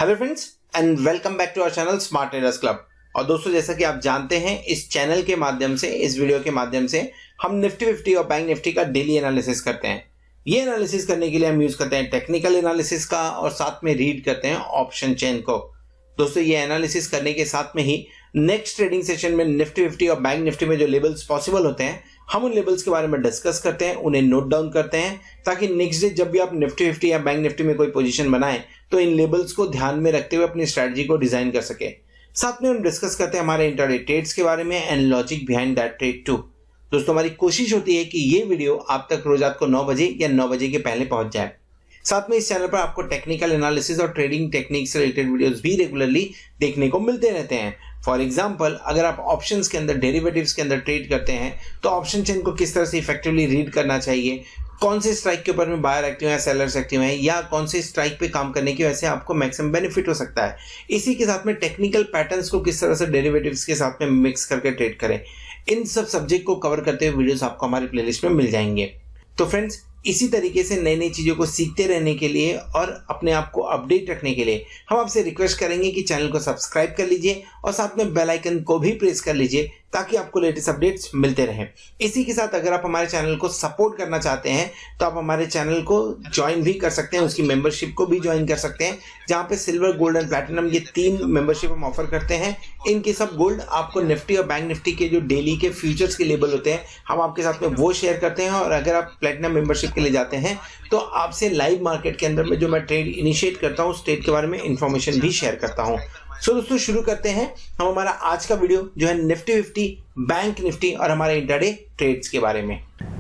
Hello friends and welcome back to our channel smart traders club. और दोस्तों, जैसा कि आप जानते हैं, इस चैनल के माध्यम से, इस वीडियो के माध्यम से हम निफ्टी 50 और बैंक निफ्टी का डेली एनालिसिस करते हैं। ये एनालिसिस करने के लिए हम यूज करते हैं टेक्निकल एनालिसिस का और साथ में रीड करते हैं ऑप्शन चेन को। दोस्तों, ये एनालिसिस करने के साथ में ही नेक्स्ट ट्रेडिंग सेशन में निफ्टी 50 और बैंक निफ्टी में जो लेवल्स पॉसिबल होते हैं, हम उन लेवल्स के बारे में डिस्कस करते हैं, उन्हें नोट डाउन करते हैं, ताकि नेक्स्ट डे जब भी आप निफ्टी 50 या बैंक निफ्टी में कोई पोजीशन बनाएं तो इन लेवल्स को ध्यान में रखते हुए अपनी स्ट्रेटजी को डिजाइन कर सके। साथ में हम डिस्कस करते हैं हमारे इंट्राडे ट्रेड्स के बारे में and logic behind that trade too. दोस्तों, हमारी कोशिश होती है कि ये वीडियो आप तक रोज रात को 9 बजे या 9 बजे के पहले पहुंच जाए। साथ में इस चैनल पर आपको टेक्निकल एनालिसिस और ट्रेडिंग टेक्निक से रिलेटेड वीडियोस भी रेगुलरली देखने को मिलते रहते हैं। फॉर एग्जाम्पल, अगर आप ऑप्शंस के अंदर, डेरिवेटिव्स के अंदर ट्रेड करते हैं तो ऑप्शन चेन को किस तरह से इफेक्टिवली रीड करना चाहिए, कौन से स्ट्राइक के ऊपर में बायर एक्टिव है, सेलर्स एक्टिव है, या कौन से स्ट्राइक पे काम करने की वजह से आपको मैक्सिमम बेनिफिट हो सकता है। इसी के साथ में टेक्निकल पैटर्न्स को किस तरह से डेरिवेटिव्स के साथ में मिक्स करके ट्रेड करें, इन सब सब्जेक्ट को कवर करते हुए वीडियोस आपको हमारी प्लेलिस्ट में मिल जाएंगे। तो फ्रेंड्स, इसी तरीके से नई नई चीज़ों को सीखते रहने के लिए और अपने आप को अपडेट रखने के लिए हम आपसे रिक्वेस्ट करेंगे कि चैनल को सब्सक्राइब कर लीजिए और साथ में बेल आइकन को भी प्रेस कर लीजिए ताकि आपको लेटेस्ट अपडेट्स मिलते रहें। इसी के साथ अगर आप हमारे चैनल को सपोर्ट करना चाहते हैं तो आप हमारे चैनल को ज्वाइन भी कर सकते हैं, उसकी मेंबरशिप को भी ज्वाइन कर सकते हैं, जहां पे सिल्वर, गोल्ड एंड प्लैटिनम ये 3 मेंबरशिप हम ऑफर करते हैं। इनके सब गोल्ड आपको निफ्टी और बैंक निफ्टी के जो डेली के फ्यूचर्स के लेवल होते हैं, हम आपके साथ में वो शेयर करते हैं। और अगर आप प्लैटिनम मेंबरशिप के लिए जाते हैं तो आपसे लाइव मार्केट के अंदर में जो मैं ट्रेड इनिशिएट करता हूँ, उस ट्रेड के बारे में इंफॉर्मेशन भी शेयर करता हूँ। सो दोस्तों, शुरू करते हैं हम हमारा आज का वीडियो जो है निफ्टी 50, बैंक निफ्टी और हमारे इंट्राडे ट्रेड्स के बारे में।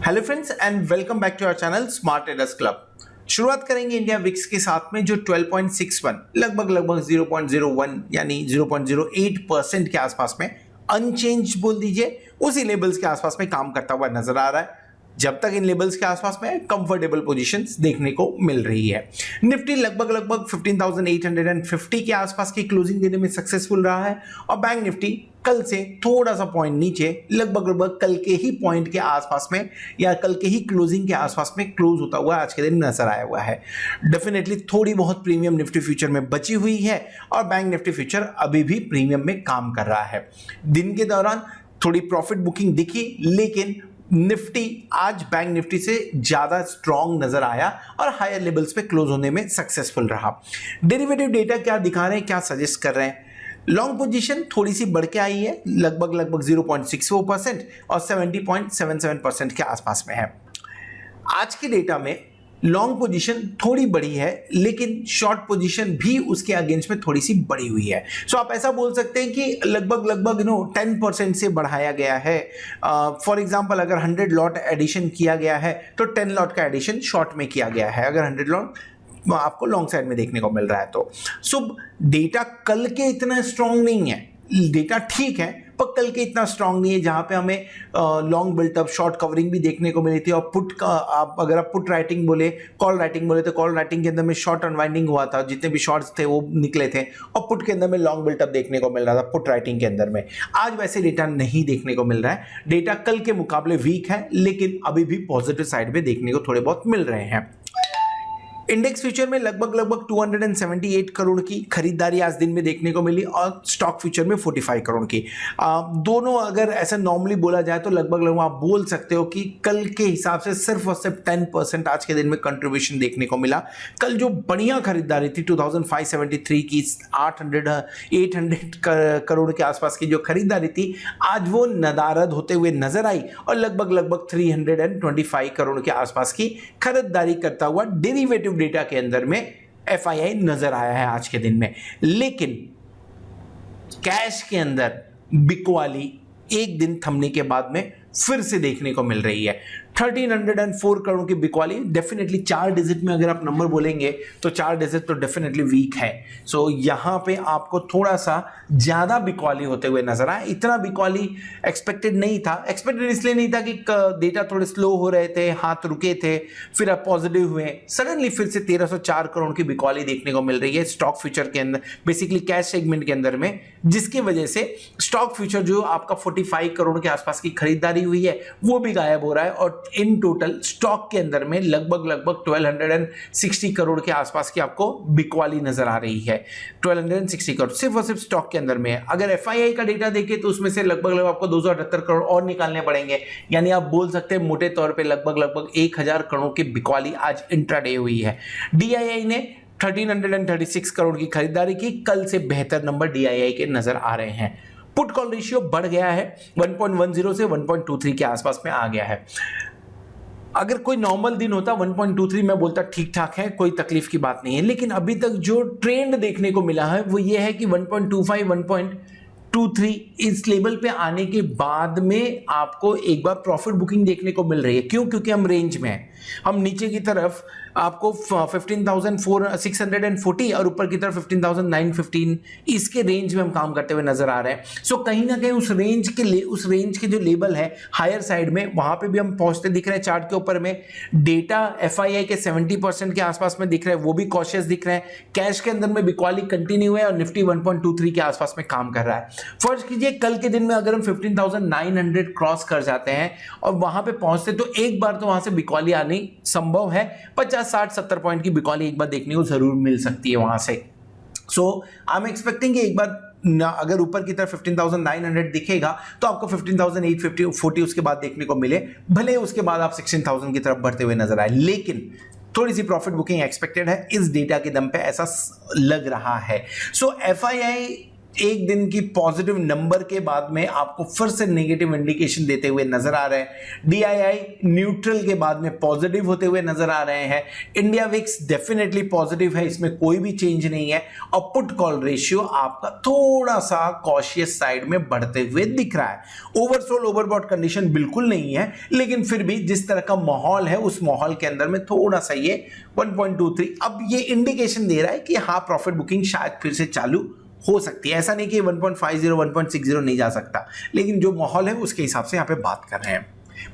Hello friends and welcome back to our channel smart traders club. शुरुआत करेंगे इंडिया विक्स के साथ में, जो 12.61 लगभग 0.01 यानी 0.08% के आसपास में अनचेंज बोल दीजिए, उसी लेवल्स के आसपास में काम करता हुआ नजर आ रहा है। जब तक इन लेवल्स के आसपास में कंफर्टेबल पोजीशंस देखने को मिल रही है। निफ्टी लगभग 15,850 के आसपास की क्लोजिंग देने में सक्सेसफुल रहा है और बैंक निफ्टी कल से थोड़ा सा पॉइंट नीचे, लगभग कल के ही पॉइंट के आसपास में या कल के ही क्लोजिंग के आसपास में क्लोज होता हुआ आज के दिन नजर आया हुआ है। डेफिनेटली थोड़ी बहुत प्रीमियम निफ्टी फ्यूचर में बची हुई है और बैंक निफ्टी फ्यूचर अभी भी प्रीमियम में काम कर रहा है। दिन के दौरान थोड़ी प्रॉफिट बुकिंग दिखी, लेकिन निफ्टी आज बैंक निफ्टी से ज्यादा स्ट्रॉन्ग नजर आया और हायर लेवल्स पे क्लोज होने में सक्सेसफुल रहा। डेरिवेटिव डेटा क्या दिखा रहे हैं, क्या सजेस्ट कर रहे हैं? लॉन्ग पोजीशन थोड़ी सी बढ़ के आई है, लगभग 0.64% और 70.77% के आसपास में है। आज के डेटा में लॉन्ग पोजीशन थोड़ी बड़ी है, लेकिन शॉर्ट पोजीशन भी उसके अगेंस्ट में थोड़ी सी बढ़ी हुई है। सो आप ऐसा बोल सकते हैं कि लगभग 10% से बढ़ाया गया है। फॉर एग्जांपल, अगर 100 लॉट एडिशन किया गया है तो 10 लॉट का एडिशन शॉर्ट में किया गया है, अगर 100 लॉट आपको लॉन्ग साइड में देखने को मिल रहा है तो। सो डेटा कल के इतना स्ट्रॉन्ग नहीं है, डेटा ठीक है पर कल के इतना स्ट्रांग नहीं है, जहां पे हमें लॉन्ग बिल्टअप, शॉर्ट कवरिंग भी देखने को मिली थी। और पुट का अगर आप पुट राइटिंग बोले, कॉल राइटिंग बोले, तो कॉल राइटिंग के अंदर में शॉर्ट अनवाइंडिंग हुआ था, जितने भी शॉर्ट्स थे वो निकले थे, और पुट के अंदर में लॉन्ग बिल्टअप देखने को मिल रहा था पुट राइटिंग के अंदर में। आज वैसे डेटा नहीं देखने को मिल रहा है, डेटा कल के मुकाबले वीक है, लेकिन अभी भी पॉजिटिव साइड में देखने को थोड़े बहुत मिल रहे हैं। इंडेक्स फ्यूचर में लगभग 278 करोड़ की खरीदारी आज दिन में देखने को मिली और स्टॉक फ्यूचर में 45 करोड़ की। दोनों अगर ऐसा नॉर्मली बोला जाए तो लगभग आप बोल सकते हो कि कल के हिसाब से सिर्फ और सिर्फ 10% आज के दिन में कंट्रीब्यूशन देखने को मिला। कल जो बढ़िया खरीदारी थी 2573 की, 800 करोड़ के आसपास की जो खरीदारी थी, आज वो नदारद होते हुए नजर आई और लगभग 325 करोड़ के आसपास की खरीदारी करता हुआ डेरिवेटिव डेटा के अंदर में एफआईआई नजर आया है आज के दिन में। लेकिन कैश के अंदर बिकवाली एक दिन थमने के बाद में फिर से देखने को मिल रही है। 1304 करोड़ की बिकवाली, डेफिनेटली 4 डिजिट में अगर आप नंबर बोलेंगे तो 4 डिजिट तो डेफिनेटली वीक है। सो यहां पे आपको थोड़ा सा ज्यादा बिकवाली होते हुए नजर आया। इतना बिकवाली एक्सपेक्टेड नहीं था, एक्सपेक्टेड इसलिए नहीं था कि डेटा थोड़े स्लो हो रहे थे, हाथ रुके थे, फिर अब पॉजिटिव हुए, सडनली फिर से 1304 करोड़ की बिकवाली देखने को मिल रही है स्टॉक फ्यूचर के अंदर, बेसिकली कैश सेगमेंट के अंदर में, जिसकी वजह से स्टॉक फ्यूचर जो आपका 45 करोड़ के आसपास की खरीदारी हुई है वो भी गायब हो रहा है और और इन टोटल स्टॉक के अंदर में लगभग 1260 करोड़ के आसपास की आपको बिकवाली नजर आ रही है। 1260 करोड़ सिर्फ और सिर्फ स्टॉक के अंदर में है। अगर FII का डेटा देखें तो उसमें से लगभग आपको 278 करोड़ और निकालने पड़ेंगे, यानी आप बोल सकते हैं मोटे तौर पे लगभग 1000 करोड़ की बिकवाली आज इंट्राडे हुई है। DII ने 1336 करोड़ की खरीदारी की, कल से बेहतर नंबर DII के नजर आ रहे हैं। पुट कॉल रेशियो बढ़ गया है, 1.10 से 1.23 के आसपास में आ गया है। अगर कोई नॉर्मल दिन होता 1.23 मैं बोलता ठीक ठाक है, कोई तकलीफ की बात नहीं है, लेकिन अभी तक जो ट्रेंड देखने को मिला है वो ये है कि 1.25 1.23 इस लेवल पे आने के बाद में आपको एक बार प्रॉफिट बुकिंग देखने को मिल रही है। क्यों? क्योंकि हम रेंज में हैं, हम नीचे की तरफ आपको 15,640 और ऊपर की तरफ 15,915 इसके रेंज में हम काम करते हुए नजर आ रहे हैं। सो कहीं ना कहीं उस रेंज के जो लेवल है हायर साइड में, वहां पे भी हम पहुंचते दिख रहे हैं। चार्ट के ऊपर में डेटा FII के 70% के आसपास में दिख रहे हैं, वो भी कॉशियस दिख रहे हैं। कैश के अंदर में बिकवाली कंटिन्यू है और निफ्टी 1.23 के आसपास में काम कर रहा है। फर्ज कीजिए कल के दिन में अगर हम 15,900 क्रॉस कर जाते हैं और वहां पे पहुंचते तो एक बार तो वहां से बिकवाली आनी संभव है। 50-60-70 पॉइंट की बिकवाली एक बार देखने को जरूर मिल सकती है वहां से। सो आई एम एक्सपेक्टिंग कि एक बार अगर ऊपर की तरफ 15,900 दिखेगा तो आपको 15,840 उसके बाद देखने को मिले, भले उसके बाद आप 16,000 की तरफ बढ़ते हुए नजर आए, लेकिन थोड़ी सी प्रॉफिट बुकिंग एक्सपेक्टेड है। इस डेटा के दम पे ऐसा लग रहा है। सो FII एक दिन की पॉजिटिव नंबर के बाद में आपको फिर से नेगेटिव इंडिकेशन देते हुए नजर आ रहे हैं। DII न्यूट्रल के बाद में पॉजिटिव होते हुए नजर आ रहे हैं। इंडिया विक्स डेफिनेटली पॉजिटिव है, इसमें कोई भी चेंज नहीं है। और पुट कॉल रेशियो आपका थोड़ा सा कॉशियस साइड में बढ़ते हुए दिख रहा है। ओवरसोल्ड ओवरबॉट कंडीशन बिल्कुल नहीं है, लेकिन फिर भी जिस तरह का माहौल है उस माहौल के अंदर में थोड़ा सा ये 1.23 अब ये इंडिकेशन दे रहा है कि हाँ प्रॉफिट बुकिंग शायद फिर से चालू हो सकती है। ऐसा नहीं कि 1.50 1.60 नहीं जा सकता, लेकिन जो माहौल है उसके हिसाब से यहां पे बात कर रहे हैं।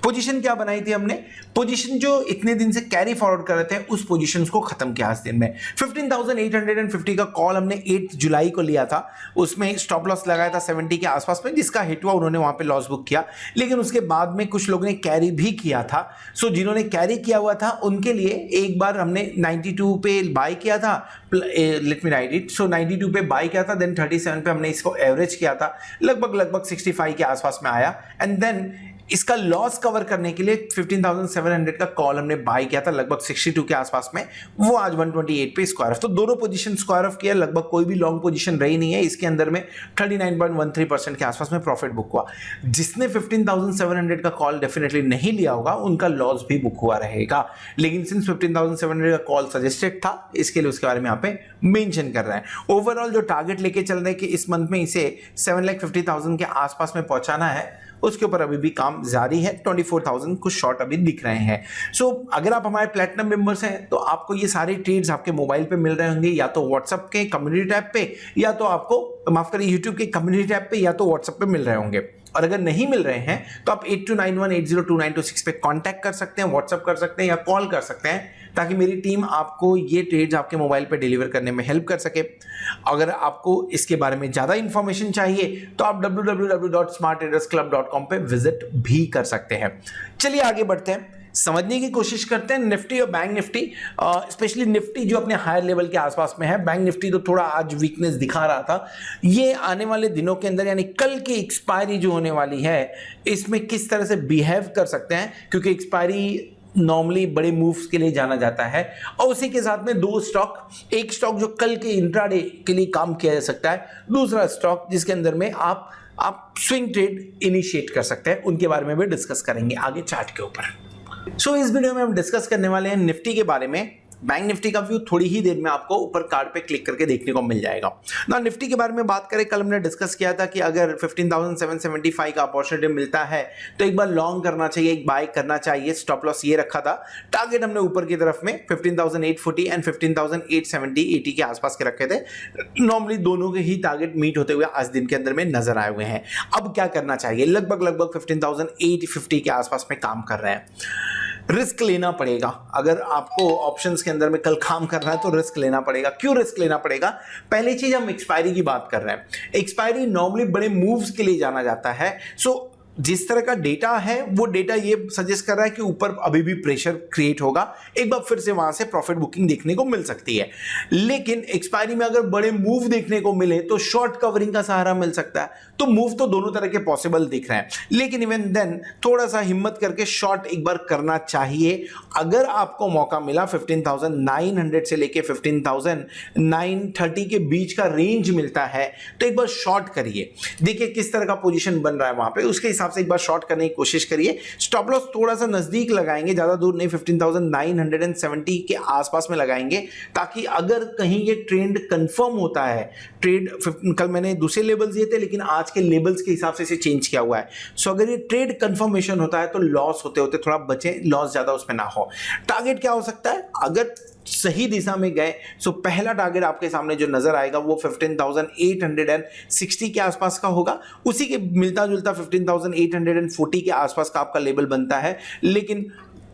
पोजीशन क्या बनाई थी हमने? पोजीशन जो इतने दिन से कैरी फॉरवर्ड कर रहे थे उस पोजीशन को खत्म किया आज दिन में। 15,850 का कॉल हमने 8 जुलाई को लिया था, उसमें स्टॉप लॉस लगाया था 70 के आसपास में, जिसका हिट हुआ उन्होंने वहां पे लॉस बुक किया। लेकिन उसके बाद में कुछ लोगों ने कैरी भी किया था। सो जिन्होंने कैरी किया हुआ था उनके लिए एक बार हमने 92 पे बाय किया था, लेट मी राइट इट। सो 92 पे बाय किया था, देन 37 पे हमने इसको एवरेज किया था, लगभग 65 के आसपास में आया। एंड देन इसका लॉस कवर करने के लिए 15,700 का कॉल हमने बाय किया था लगभग 62 के आसपास में, वो आज 128 पे स्क्वायर ऑफ। तो दोनों पोजीशन स्क्वायर ऑफ किया, लगभग कोई भी लॉन्ग पोजीशन रही नहीं है। इसके अंदर में 39.13% के आसपास में प्रॉफिट बुक हुआ। जिसने 15,700 का कॉल डेफिनेटली नहीं लिया होगा उनका लॉस भी बुक हुआ रहेगा, लेकिन सिंस 15,700 का कॉल सजेस्टेड था इसके लिए उसके बारे में यहाँ पे मेंशन कर रहे हैं। ओवरऑल जो टारगेट लेके चल रहे हैं कि इस मंथ में इसे 7,50,000 के आसपास में पहुंचाना है, उसके ऊपर अभी भी काम जारी है। 24,000 कुछ शॉर्ट अभी दिख रहे हैं। सो अगर आप हमारे प्लेटिनम मेंबर्स हैं तो आपको ये सारे ट्रेड्स आपके मोबाइल पे मिल रहे होंगे, या तो व्हाट्सएप के कम्युनिटी टैब पे, या तो आपको माफ करिए यूट्यूब के कम्युनिटी टैब पे, या तो व्हाट्सएप पे मिल रहे होंगे। और अगर नहीं मिल रहे हैं तो आप 8291802926 पे कांटेक्ट कर सकते हैं, व्हाट्सएप कर सकते हैं या कॉल कर सकते हैं, ताकि मेरी टीम आपको ये ट्रेड्स आपके मोबाइल पे डिलीवर करने में हेल्प कर सके। अगर आपको इसके बारे में ज्यादा इंफॉर्मेशन चाहिए तो आप www.smarttradersclub.com पे विजिट भी कर सकते हैं। चलिए आगे बढ़ते हैं, समझने की कोशिश करते हैं निफ्टी और बैंक निफ्टी, स्पेशली निफ्टी जो अपने हायर लेवल के आसपास में है। बैंक निफ्टी तो थोड़ा आज वीकनेस दिखा रहा था। ये आने वाले दिनों के अंदर यानी कल की एक्सपायरी जो होने वाली है इसमें किस तरह से बिहेव कर सकते हैं, क्योंकि एक्सपायरी नॉर्मली बड़े मूव्स के लिए जाना जाता है। और उसी के साथ में दो स्टॉक, एक स्टॉक जो कल के इंट्राडे के लिए काम किया जा सकता है, दूसरा स्टॉक जिसके अंदर में आप स्विंग ट्रेड इनिशिएट कर सकते हैं, उनके बारे में भी डिस्कस करेंगे आगे चार्ट के ऊपर। सो इस वीडियो में हम डिस्कस करने वाले हैं निफ्टी के बारे में। बैंक निफ्टी का व्यू थोड़ी ही देर में आपको ऊपर कार्ड पे क्लिक करके देखने को मिल जाएगा ना। निफ्टी के बारे में बात करें, कल हमने डिस्कस किया था कि अगर 15,775 का अपॉर्चुनिटी मिलता है तो एक बार लॉन्ग करना चाहिए, एक बाय करना चाहिए। स्टॉप लॉस ये रखा था, टारगेट हमने ऊपर की तरफ में 15,840 एंड 15,870-80 के आसपास के रखे थे। नॉर्मली दोनों के ही टारगेट मीट होते हुए आज दिन के अंदर में नजर आए हुए हैं। अब क्या करना चाहिए, लगभग 15,850 के आसपास में काम कर रहे हैं। रिस्क लेना पड़ेगा, अगर आपको ऑप्शंस के अंदर में कल काम करना है तो रिस्क लेना पड़ेगा। क्यों रिस्क लेना पड़ेगा? पहली चीज हम एक्सपायरी की बात कर रहे हैं। एक्सपायरी नॉर्मली बड़े मूव्स के लिए जाना जाता है। सो जिस तरह का डेटा है वो डेटा ये सजेस्ट कर रहा है कि ऊपर अभी भी प्रेशर क्रिएट होगा, एक बार फिर से वहां से प्रॉफिट बुकिंग देखने को मिल सकती है। लेकिन एक्सपायरी में अगर बड़े मूव देखने को मिले तो शॉर्ट कवरिंग का सहारा मिल सकता है। तो मूव तो दोनों तरह के पॉसिबल दिख रहे हैं, लेकिन इवन देन थोड़ा सा हिम्मत करके शॉर्ट एक बार करना चाहिए। अगर आपको मौका मिला 15,900 से लेके 15,930 के बीच का रेंज मिलता है तो एक बार शॉर्ट करिए, देखिए किस तरह का पोजीशन बन रहा है वहां पे, उसके हिसाब से एक बार शॉर्ट करने की कोशिश करिए। स्टॉप लॉस थोड़ा सा नजदीक लगाएंगे, ज्यादा दूर नहीं, 15,970 के आसपास में लगाएंगे, ताकि अगर कहीं ये ट्रेंड कंफर्म होता है, ट्रेड कल मैंने दूसरे लेवल्स दिए थे लेकिन आज के लेवल्स के हिसाब से इसे चेंज किया हुआ है। सो अगर ये ट्रेड कंफर्मेशन होता है तो लॉस होते होते थोड़ा बचें, लॉस ज्यादा उसमें ना हो। टारगेट क्या हो सकता है अगर सही दिशा में गए? सो पहला टारगेट आपके सामने जो नजर आएगा वो 15,860 के आसपास का होगा, उसी के मिलता जुलता 15,840 के आसपास का आपका लेवल बनता है, लेकिन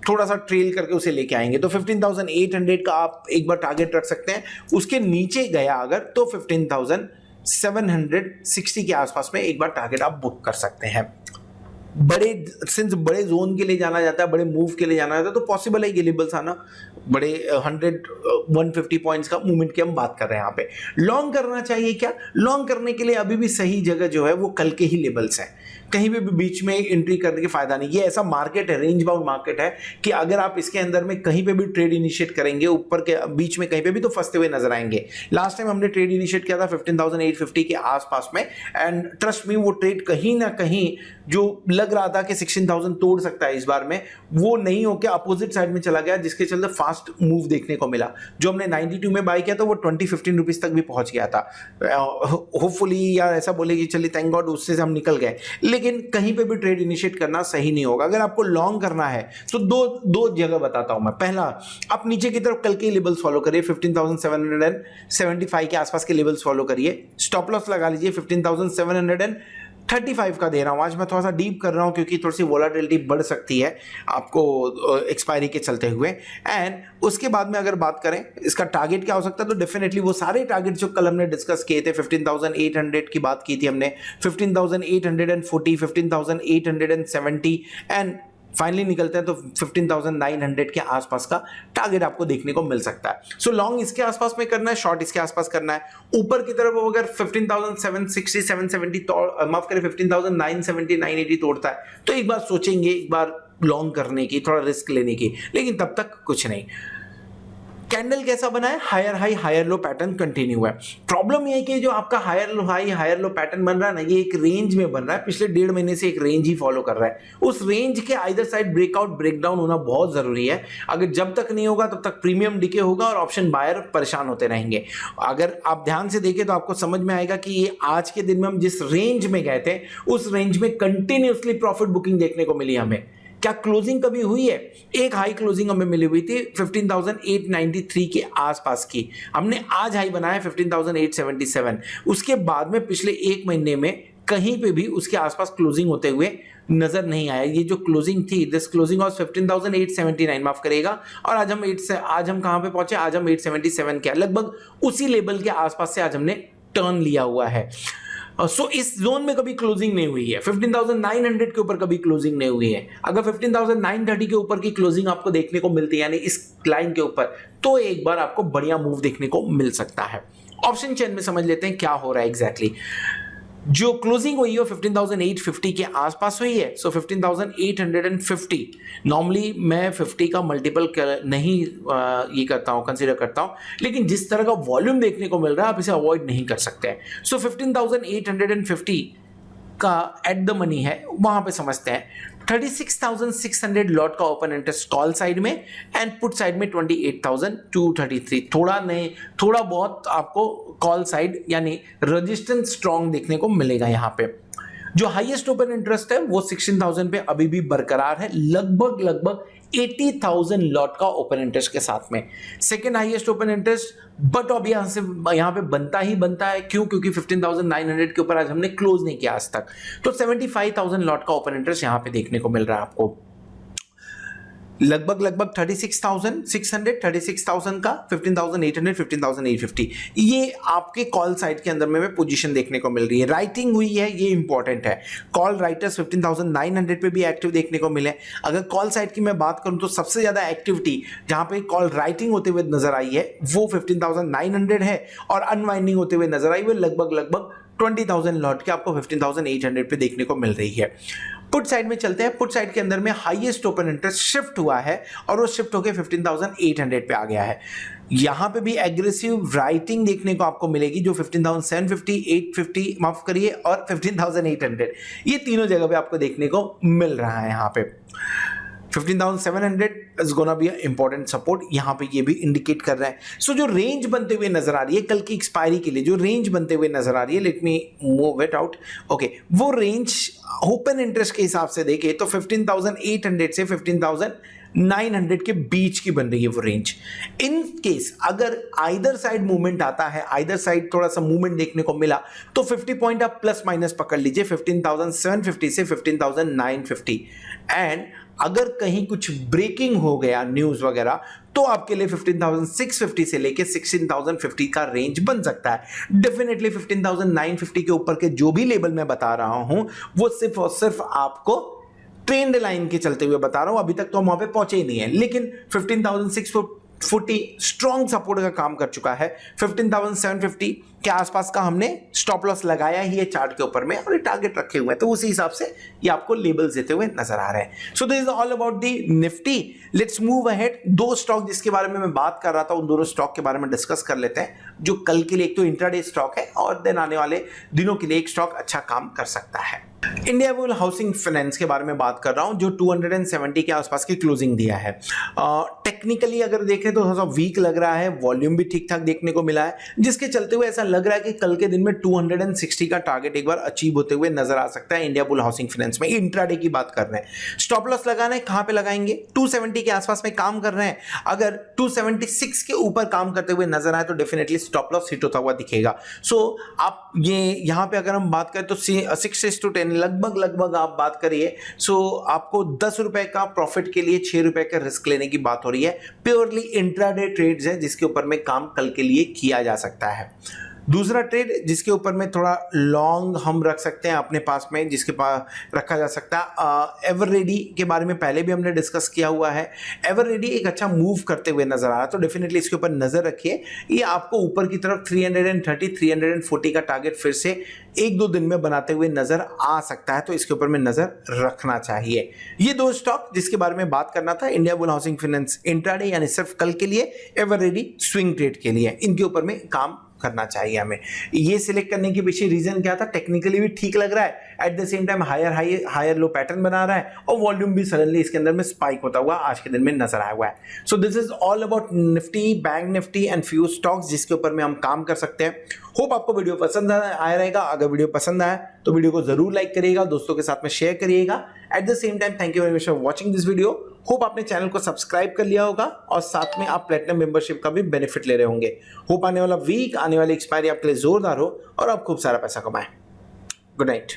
थोड़ा सा ट्रेल करके उसे लेके आएंगे तो 15,800 का आप एक बार टारगेट रख सकते हैं। उसके नीचे गया अगर तो 15,760 के आसपास में एक बार टारगेट आप बुक कर सकते हैं। बड़े जोन के लिए जाना जाता है, बड़े मूव के लिए जाना जाता है तो पॉसिबल है ये लेवल्स आना, बड़े 100-150 पॉइंट्स का मूवमेंट की हम बात कर रहे हैं यहाँ पे। लॉन्ग करना चाहिए क्या? लॉन्ग करने के लिए अभी भी सही जगह जो है वो कल के ही लेवल्स हैं, कहीं भी बीच में एंट्री करने की फायदा नहीं। ये ऐसा मार्केट है, रेंज बाउंड मार्केट है कि अगर आप इसके अंदर में कहीं पे भी ट्रेड इनिशिएट करेंगे ऊपर के बीच में कहीं पे भी तो फंसते हुए नजर आएंगे। लास्ट टाइम हमने ट्रेड इनिशिएट किया था 15,850 के आसपास में, एंड ट्रस्ट मी वो ट्रेड कहीं ना कहीं जो लग रहा था कि 16,000 तोड़ सकता है इस बार में, वो नहीं होकर अपोजिट साइड में चला गया, जिसके चलते फास्ट मूव देखने को मिला। जो हमने 92 में बाय किया था वो 20-15 रुपीज तक भी पहुंच गया था। होपफुली या ऐसा बोले कि चलिए थैंक गॉड उससे हम निकल गए, लेकिन कहीं पे भी ट्रेड इनिशिएट करना सही नहीं होगा। अगर आपको लॉन्ग करना है तो दो जगह बताता हूं मैं। पहला, आप नीचे की तरफ कल के लेवल्स फॉलो करिए, 15,775 के आसपास के लेवल्स फॉलो करिए। स्टॉप लॉस लगा लीजिए 15,735 का दे रहा हूं। आज मैं थोड़ा सा डीप कर रहा हूं क्योंकि थोड़ी सी वोलाटिलिटी बढ़ सकती है आपको एक्सपायरी के चलते हुए। एंड उसके बाद में अगर बात करें इसका टारगेट क्या हो सकता है तो डेफिनेटली वो सारे टारगेट जो कल हमने डिस्कस किए थे, 15,800 की बात की थी हमने, 15,840, 15,870 एंड फाइनली निकलते हैं तो 15,900 के आसपास का टारगेट आपको देखने को मिल सकता है। सो लॉन्ग इसके आसपास में करना है, शॉर्ट इसके आसपास करना है। ऊपर की तरफ अगर 15,760 770 माफ करें 15,970 980 तोड़ता है तो एक बार सोचेंगे एक बार लॉन्ग करने की, थोड़ा रिस्क लेने की, लेकिन तब तक कुछ नहीं। कैंडल कैसा बना है? Higher high higher low pattern continue है। प्रॉब्लम ये है कि जो आपका higher low high higher low pattern बन रहा है ना, ये एक रेंज में बन रहा है, पिछले 1.5 महीने से एक रेंज ही फॉलो कर रहा है। उस रेंज के आइदर साइड ब्रेकआउट ब्रेकडाउन होना बहुत जरूरी है। अगर जब तक नहीं होगा तब तक प्रीमियम डिके होगा और ऑप्शन बायर परेशान होते रहेंगे। अगर आप ध्यान से देखें तो आपको समझ में आएगा कि ये आज के दिन में हम जिस रेंज में गए थे उस रेंज में कंटिन्यूअसली प्रॉफिट बुकिंग देखने को मिली हमें। क्या क्लोजिंग कभी हुई है? एक हाई क्लोजिंग हमें मिली हुई थी 15,893 के आसपास की, हमने आज हाई बनाया 15,877। उसके बाद में पिछले एक महीने में कहीं पे भी उसके आसपास क्लोजिंग होते हुए नजर नहीं आया। ये जो क्लोजिंग थी, दिस क्लोजिंग वाज 15,879, माफ करिएगा, और आज हम कहां पे पहुंचे? आज हम 877 के लगभग उसी लेवल के आसपास से आज हमने टर्न लिया हुआ है। सो इस जोन में कभी क्लोजिंग नहीं हुई है, 15,900 के ऊपर कभी क्लोजिंग नहीं हुई है। अगर 15,930 के ऊपर की क्लोजिंग आपको देखने को मिलती है यानी इस लाइन के ऊपर, तो एक बार आपको बढ़िया मूव देखने को मिल सकता है। ऑप्शन चेन में समझ लेते हैं क्या हो रहा है एग्जैक्टली। जो क्लोजिंग हुई है 15,850 के आसपास हुई है, सो 15,850। नॉर्मली मैं 50 का मल्टीपल नहीं ये करता हूं, कंसीडर करता हूं, लेकिन जिस तरह का वॉल्यूम देखने को मिल रहा है आप इसे अवॉइड नहीं कर सकते हैं। सो 15,850 का एट द मनी है, वहां पे समझते हैं 36,600 लॉट का ओपन इंटरेस्ट कॉल साइड में एंड पुट साइड में 28,233। थोड़ा बहुत आपको कॉल साइड यानी रेजिस्टेंस स्ट्रॉन्ग देखने को मिलेगा यहां पे। जो हाईएस्ट ओपन इंटरेस्ट है वो 16,000 पे अभी भी बरकरार है, लगभग 80,000 लॉट का ओपन इंटरेस्ट के साथ में। Second highest open interest, but अब यहां पे बनता है। क्यों? क्योंकि 15,900 के ऊपर आज हमने क्लोज नहीं किया आज तक, तो 75,000 लॉट का ओपन इंटरेस्ट यहां पे देखने को मिल रहा है आपको। लगभग 36,600, 36,000 का 15,800, 15,850 ये आपके कॉल साइड के अंदर में पोजीशन देखने को मिल रही है। राइटिंग हुई है, ये इंपॉर्टेंट है। कॉल राइटर्स 15,900 पे भी एक्टिव देखने को मिले। अगर कॉल साइड की मैं बात करूं तो सबसे ज्यादा एक्टिविटी जहां पे कॉल राइटिंग होते हुए नजर आई है वो 15,900 है, और अनवाइंडिंग होते हुए नजर आई वो लगभग 20,000 लॉट के आपको 15,800 पे देखने को मिल रही है। पुट साइड में चलते हैं। पुट साइड के अंदर में हाईएस्ट ओपन इंटरेस्ट शिफ्ट हुआ है और वो शिफ्ट होकर 15,800 पे आ गया है। यहां पे भी एग्रेसिव राइटिंग देखने को आपको मिलेगी जो 15,750, 850 माफ करिए और 15,800 ये तीनों जगह पे आपको देखने को मिल रहा है। यहां पे 15,700 is gonna be important support, यहां पे ये भी इंडिकेट कर रहा है। सो जो रेंज बनते हुए नजर आ रही है कल की एक्सपायरी के लिए, जो रेंज बनते हुए नजर आ रही है, let me move it out. Okay, वो रेंज ओपन इंटरेस्ट के हिसाब से देखे तो 15,800 से 15,900 के बीच की बन रही है वो रेंज। इन केस अगर आइदर साइड मूवमेंट आता है, आइदर साइड थोड़ा सा मूवमेंट देखने को मिला तो 50 पॉइंट आप प्लस माइनस पकड़ लीजिए 15,750 से 15,950। एंड अगर कहीं कुछ ब्रेकिंग हो गया न्यूज वगैरह तो आपके लिए 15,650 से लेके 16,050 का रेंज बन सकता है। डेफिनेटली 15,950 के ऊपर के जो भी लेवल मैं बता रहा हूं वो सिर्फ और सिर्फ आपको ट्रेंड लाइन के चलते हुए बता रहा हूं, अभी तक तो हम वहां पे पहुंचे ही नहीं है। लेकिन 15,640 स्ट्रॉन्ग सपोर्ट का काम कर चुका है। 15,750 के आसपास का हमने स्टॉप लॉस लगाया ही है चार्ट के ऊपर में और ये टारगेट रखे हुए हैं, तो उसी हिसाब से ये आपको लेबल्स देते हुए नजर आ रहे हैं। So this is all about the Nifty. Let's move ahead. दो स्टॉक जिसके बारे में मैं बात कर रहा था उन दोनों स्टॉक के बारे में डिस्कस कर लेते हैं जो कल के लिए एक तो इंट्राडे स्टॉक है और देन आने वाले दिनों के लिए एक स्टॉक अच्छा काम कर सकता है। इंडियाबुल हाउसिंग फाइनेंस के बारे में बात कर रहा हूं जो 270 के आसपास की क्लोजिंग दिया है। टेक्निकली अगर देखें तो थोड़ा सा वीक लग रहा है, वॉल्यूम भी ठीक ठाक देखने को मिला है, जिसके चलते हुए ऐसा लग रहा है कि कल के दिन में 260 का टारगेट एक बार अचीव होते हुए नजर आ सकता है इंडियाबुल हाउसिंग फाइनेंस में। इंट्राडे की बात कर रहे हैं। स्टॉप लॉस लगाना है, कहां पे लगाएंगे? 270 के आसपास में काम कर रहे हैं। अगर 276 के ऊपर काम करते हुए नजर आए तो डेफिनेटली स्टॉप लॉस हिट होता हुआ दिखेगा। सो आप ये यहां पे अगर हम बात करें तो 6:10 लगभग आप बात करिए। सो आपको 10 रुपए का प्रॉफिट के लिए 6 रुपए का रिस्क लेने की बात हो रही है। प्योरली इंट्राडे ट्रेड्स है जिसके ऊपर में काम कल के लिए किया जा सकता है। दूसरा ट्रेड जिसके ऊपर में थोड़ा लॉन्ग हम रख सकते हैं अपने पास में, जिसके पास रखा जा सकता है, एवररेडी के बारे में पहले भी हमने डिस्कस किया हुआ है। एवररेडी एक अच्छा मूव करते हुए नजर आ रहा है तो डेफिनेटली इसके ऊपर नजर रखिए। ये आपको ऊपर की तरफ 330 340 का टारगेट फिर से एक दो दिन में बनाते हुए नजर आ सकता है, तो इसके ऊपर में नजर रखना चाहिए। ये दो स्टॉक जिसके बारे में बात करना था, इंडियाबुल हाउसिंग फाइनेंस इंट्राडे यानी सिर्फ कल के लिए, एवररेडी स्विंग ट्रेड के लिए, इनके ऊपर में काम करना चाहिए हमें। ये सिलेक्ट करने के पीछे रीजन क्या था? टेक्निकली भी ठीक लग रहा है, at the same time higher low pattern बना रहा है और वॉल्यूम भी सडनली इसके अंदर में स्पाइक होता हुआ आज के दिन में नजर आया हुआ है। So this is all about Nifty, bank Nifty and few stocks जिसके ऊपर में हम काम कर सकते हैं। होप आपको वीडियो पसंद आया रहेगा। अगर वीडियो पसंद आया तो वीडियो को जरूर लाइक करिएगा, दोस्तों के साथ में शेयर करिएगा। Eight the same time thank you very much for watching this video. Hope आपने चैनल को सब्सक्राइब कर लिया होगा और साथ में आप प्लेटिनम मेंबरशिप का भी बेनिफिट ले रहे होंगे। होप आने वाला वीक, आने वाली एक्सपायरी आपके लिए जोरदार हो और आप खूब सारा पैसा कमाएं। Good night.